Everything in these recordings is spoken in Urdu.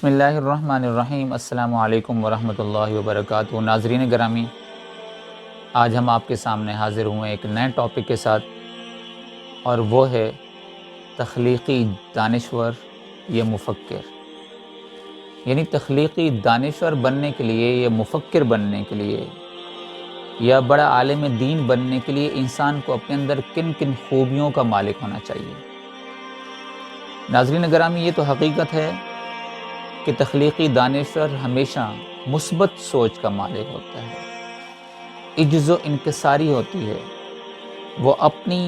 بسم اللہ الرحمن الرحیم۔ السلام علیکم ورحمۃ اللہ وبرکاتہ۔ ناظرین گرامی، آج ہم آپ کے سامنے حاضر ہوئے ایک نئے ٹاپک کے ساتھ، اور وہ ہے تخلیقی دانشور یا مفکر۔ یعنی تخلیقی دانشور بننے کے لیے یا مفکر بننے کے لیے یا بڑا عالم دین بننے کے لیے انسان کو اپنے اندر کن کن خوبیوں کا مالک ہونا چاہیے۔ ناظرین گرامی، یہ تو حقیقت ہے کہ تخلیقی دانشور ہمیشہ مثبت سوچ کا مالک ہوتا ہے، عجز و انکساری ہوتی ہے۔ وہ اپنی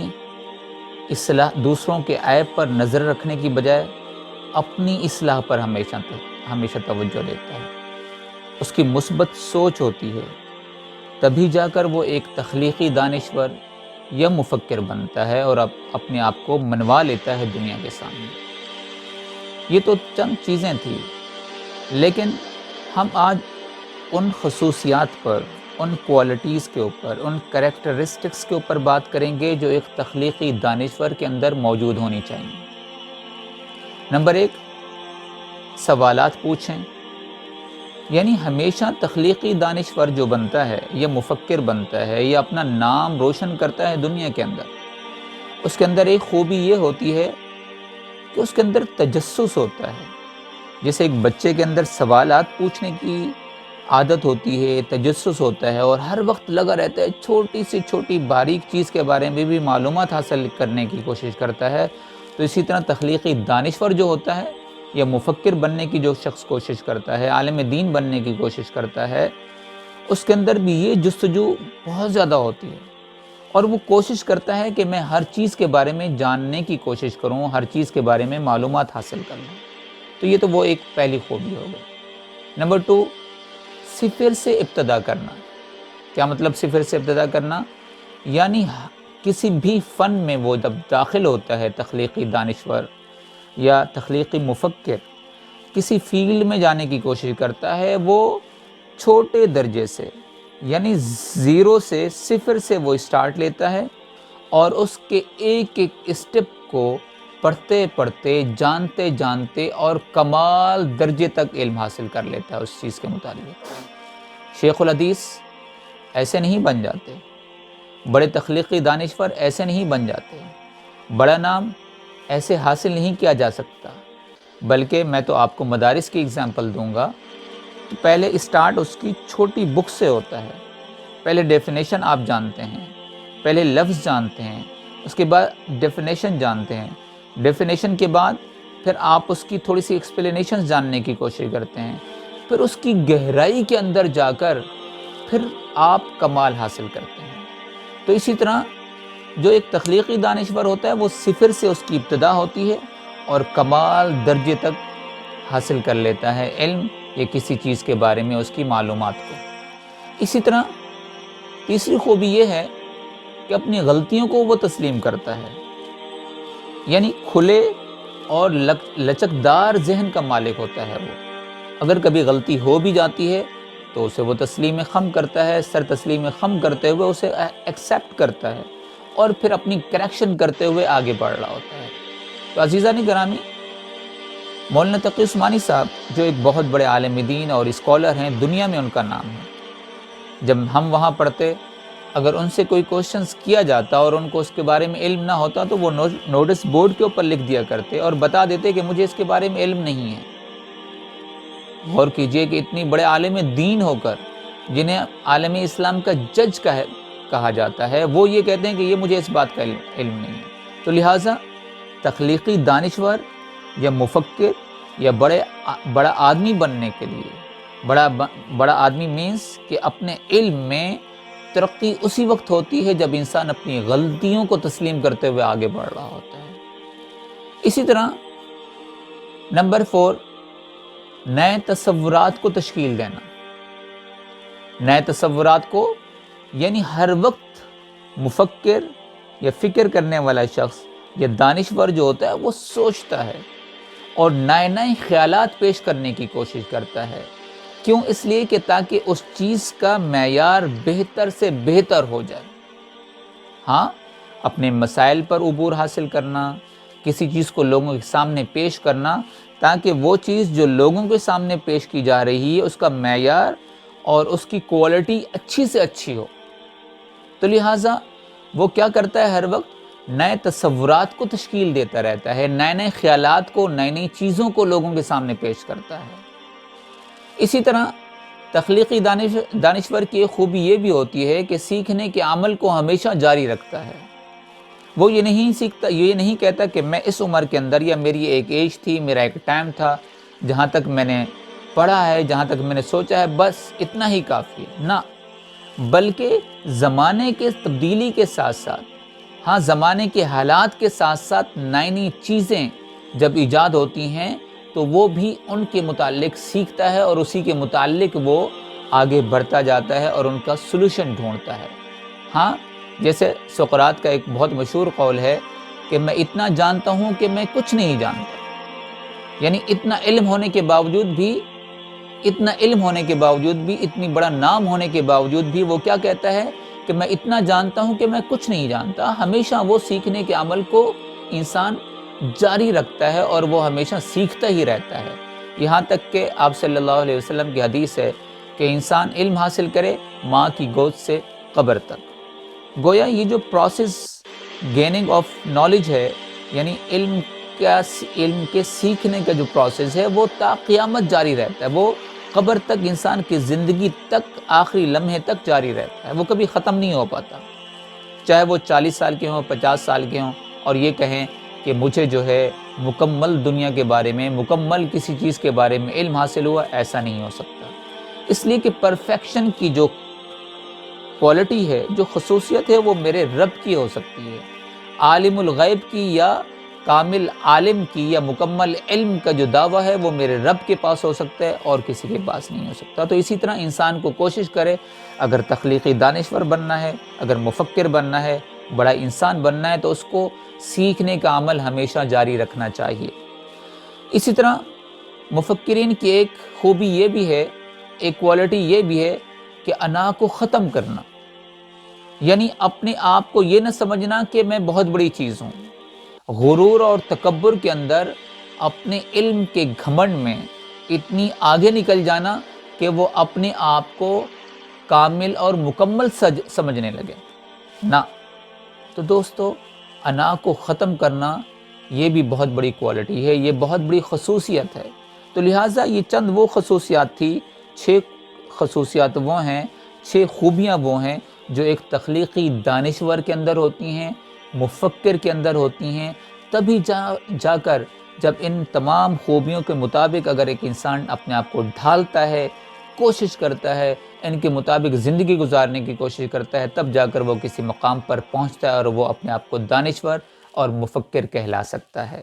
اصلاح، دوسروں کے عیب پر نظر رکھنے کی بجائے اپنی اصلاح پر ہمیشہ توجہ دیتا ہے۔ اس کی مثبت سوچ ہوتی ہے، تبھی جا کر وہ ایک تخلیقی دانشور یا مفکر بنتا ہے اور اپنے آپ کو منوا لیتا ہے دنیا کے سامنے۔ یہ تو چند چیزیں تھیں، لیکن ہم آج ان خصوصیات پر، ان کوالٹیز کے اوپر، ان کریکٹرسٹکس کے اوپر بات کریں گے جو ایک تخلیقی دانشور کے اندر موجود ہونی چاہیے۔ نمبر 1، سوالات پوچھیں۔ یعنی ہمیشہ تخلیقی دانشور جو بنتا ہے یا مفکر بنتا ہے یا اپنا نام روشن کرتا ہے دنیا کے اندر، اس کے اندر ایک خوبی یہ ہوتی ہے کہ اس کے اندر تجسس ہوتا ہے۔ جیسے ایک بچے کے اندر سوالات پوچھنے کی عادت ہوتی ہے، تجسس ہوتا ہے، اور ہر وقت لگا رہتا ہے، چھوٹی سے چھوٹی باریک چیز کے بارے میں بھی معلومات حاصل کرنے کی کوشش کرتا ہے۔ تو اسی طرح تخلیقی دانشور جو ہوتا ہے یا مفکر بننے کی جو شخص کوشش کرتا ہے، عالم دین بننے کی کوشش کرتا ہے، اس کے اندر بھی یہ جستجو بہت زیادہ ہوتی ہے، اور وہ کوشش کرتا ہے کہ میں ہر چیز کے بارے میں جاننے کی کوشش کروں، ہر چیز کے بارے میں معلومات حاصل کر لوں۔ تو یہ تو وہ ایک پہلی خوبی ہو گئی۔ نمبر 2، صفر سے ابتدا کرنا۔ کیا مطلب صفر سے ابتدا کرنا؟ یعنی کسی بھی فن میں وہ جب داخل ہوتا ہے، تخلیقی دانشور یا تخلیقی مفکر کسی فیلڈ میں جانے کی کوشش کرتا ہے، وہ چھوٹے درجے سے، یعنی زیرو سے، صفر سے وہ اسٹارٹ لیتا ہے، اور اس کے ایک ایک اسٹیپ کو پڑھتے پڑھتے، جانتے جانتے اور کمال درجے تک علم حاصل کر لیتا ہے اس چیز کے متعلق۔ شیخ الحدیث ایسے نہیں بن جاتے، بڑے تخلیقی دانشور ایسے نہیں بن جاتے، بڑا نام ایسے حاصل نہیں کیا جا سکتا، بلکہ میں تو آپ کو مدارس کی اگزامپل دوں گا۔ تو پہلے اسٹارٹ اس کی چھوٹی بک سے ہوتا ہے۔ پہلے ڈیفینیشن آپ جانتے ہیں، پہلے لفظ جانتے ہیں، اس کے بعد ڈیفینیشن جانتے ہیں، ڈیفینیشن کے بعد پھر آپ اس کی تھوڑی سی ایکسپلینیشن جاننے کی کوشش کرتے ہیں، پھر اس کی گہرائی کے اندر جا کر پھر آپ کمال حاصل کرتے ہیں۔ تو اسی طرح جو ایک تخلیقی دانشور ہوتا ہے، وہ صفر سے اس کی ابتدا ہوتی ہے اور کمال درجے تک حاصل کر لیتا ہے علم یا کسی چیز کے بارے میں اس کی معلومات کو۔ اسی طرح تیسری خوبی یہ ہے کہ اپنی غلطیوں کو وہ تسلیم کرتا ہے، یعنی کھلے اور لچکدار ذہن کا مالک ہوتا ہے۔ وہ اگر کبھی غلطی ہو بھی جاتی ہے تو اسے وہ تسلیم خم کرتا ہے، سر تسلیم خم کرتے ہوئے اسے ایکسیپٹ کرتا ہے، اور پھر اپنی کریکشن کرتے ہوئے آگے بڑھ رہا ہوتا ہے۔ تو عزیزان گرامی، مولانا تقی عثمانی صاحب جو ایک بہت بڑے عالم دین اور اسکالر ہیں، دنیا میں ان کا نام ہے، جب ہم وہاں پڑھتے، اگر ان سے کوئی کوشچنس کیا جاتا اور ان کو اس کے بارے میں علم نہ ہوتا تو وہ نوٹس بورڈ کے اوپر لکھ دیا کرتے اور بتا دیتے کہ مجھے اس کے بارے میں علم نہیں ہے۔ غور کیجئے کہ اتنی بڑے عالم دین ہو کر، جنہیں عالم اسلام کا جج کہا جاتا ہے، وہ یہ کہتے ہیں کہ یہ مجھے اس بات کا علم نہیں ہے۔ تو لہٰذا تخلیقی دانشور یا مفکر یا بڑا آدمی بننے کے لیے، بڑا آدمی مینس کہ اپنے علم میں ترقی اسی وقت ہوتی ہے جب انسان اپنی غلطیوں کو تسلیم کرتے ہوئے آگے بڑھ رہا ہوتا ہے۔ اسی طرح نمبر 4، نئے تصورات کو تشکیل دینا۔ نئے تصورات کو، یعنی ہر وقت مفکر یا فکر کرنے والا شخص یا دانشور جو ہوتا ہے وہ سوچتا ہے اور نئے نئے خیالات پیش کرنے کی کوشش کرتا ہے۔ کیوں؟ اس لیے کہ تاکہ اس چیز کا معیار بہتر سے بہتر ہو جائے۔ ہاں، اپنے مسائل پر عبور حاصل کرنا، کسی چیز کو لوگوں کے سامنے پیش کرنا تاکہ وہ چیز جو لوگوں کے سامنے پیش کی جا رہی ہے اس کا معیار اور اس کی کوالٹی اچھی سے اچھی ہو۔ تو لہٰذا وہ کیا کرتا ہے، ہر وقت نئے تصورات کو تشکیل دیتا رہتا ہے، نئے نئے خیالات کو، نئی نئی چیزوں کو لوگوں کے سامنے پیش کرتا ہے۔ اسی طرح تخلیقی دانشور کی ایک خوبی یہ بھی ہوتی ہے کہ سیکھنے کے عمل کو ہمیشہ جاری رکھتا ہے۔ وہ یہ نہیں کہتا کہ میں اس عمر کے اندر، یا میری ایک ایج تھی، میرا ایک ٹائم تھا، جہاں تک میں نے پڑھا ہے، جہاں تک میں نے سوچا ہے، بس اتنا ہی کافی ہے۔ نہ، بلکہ زمانے کے تبدیلی کے ساتھ ساتھ، ہاں زمانے کے حالات کے ساتھ ساتھ نئی نئی چیزیں جب ایجاد ہوتی ہیں تو وہ بھی ان کے متعلق سیکھتا ہے اور اسی کے متعلق وہ آگے بڑھتا جاتا ہے اور ان کا سلوشن ڈھونڈتا ہے۔ ہاں، جیسے سقراط کا ایک بہت مشہور قول ہے کہ میں اتنا جانتا ہوں کہ میں کچھ نہیں جانتا، یعنی اتنا علم ہونے کے باوجود بھی، اتنی بڑا نام ہونے کے باوجود بھی وہ کیا کہتا ہے کہ میں اتنا جانتا ہوں کہ میں کچھ نہیں جانتا۔ ہمیشہ وہ سیکھنے کے عمل کو انسان جاری رکھتا ہے اور وہ ہمیشہ سیکھتا ہی رہتا ہے، یہاں تک کہ آپ صلی اللہ علیہ وسلم کی حدیث ہے کہ انسان علم حاصل کرے ماں کی گود سے قبر تک۔ گویا یہ جو پروسیس گیننگ آف نالج ہے، یعنی علم کے سیکھنے کا جو پروسیس ہے وہ تا قیامت جاری رہتا ہے، وہ قبر تک، انسان کی زندگی تک، آخری لمحے تک جاری رہتا ہے، وہ کبھی ختم نہیں ہو پاتا، چاہے وہ 40 سال کے ہوں، 50 سال کے ہوں، اور یہ کہیں کہ مجھے جو ہے مکمل دنیا کے بارے میں، مکمل کسی چیز کے بارے میں علم حاصل ہوا، ایسا نہیں ہو سکتا۔ اس لیے کہ پرفیکشن کی جو کوالٹی ہے، جو خصوصیت ہے، وہ میرے رب کی ہو سکتی ہے، عالم الغیب کی یا کامل عالم کی یا مکمل علم کا جو دعویٰ ہے وہ میرے رب کے پاس ہو سکتا ہے اور کسی کے پاس نہیں ہو سکتا۔ تو اسی طرح انسان کو کوشش کرے، اگر تخلیقی دانشور بننا ہے، اگر مفکر بننا ہے، بڑا انسان بننا ہے، تو اس کو سیکھنے کا عمل ہمیشہ جاری رکھنا چاہیے۔ اسی طرح مفکرین کی ایک خوبی یہ بھی ہے، ایک کوالٹی یہ بھی ہے کہ انا کو ختم کرنا، یعنی اپنے آپ کو یہ نہ سمجھنا کہ میں بہت بڑی چیز ہوں، غرور اور تکبر کے اندر اپنے علم کے گھمنڈ میں اتنی آگے نکل جانا کہ وہ اپنے آپ کو کامل اور مکمل سمجھنے لگے۔ نہ، تو دوستو، انا کو ختم کرنا یہ بھی بہت بڑی کوالٹی ہے، یہ بہت بڑی خصوصیت ہے۔ تو لہٰذا یہ چند وہ خصوصیات تھی، 6 خصوصیات وہ ہیں، 6 خوبیاں وہ ہیں جو ایک تخلیقی دانشور کے اندر ہوتی ہیں، مفکر کے اندر ہوتی ہیں۔ تبھی جا کر جب ان تمام خوبیوں کے مطابق اگر ایک انسان اپنے آپ کو ڈھالتا ہے، کوشش کرتا ہے، ان کے مطابق زندگی گزارنے کی کوشش کرتا ہے، تب جا کر وہ کسی مقام پر پہنچتا ہے اور وہ اپنے آپ کو دانشور اور مفکر کہلا سکتا ہے۔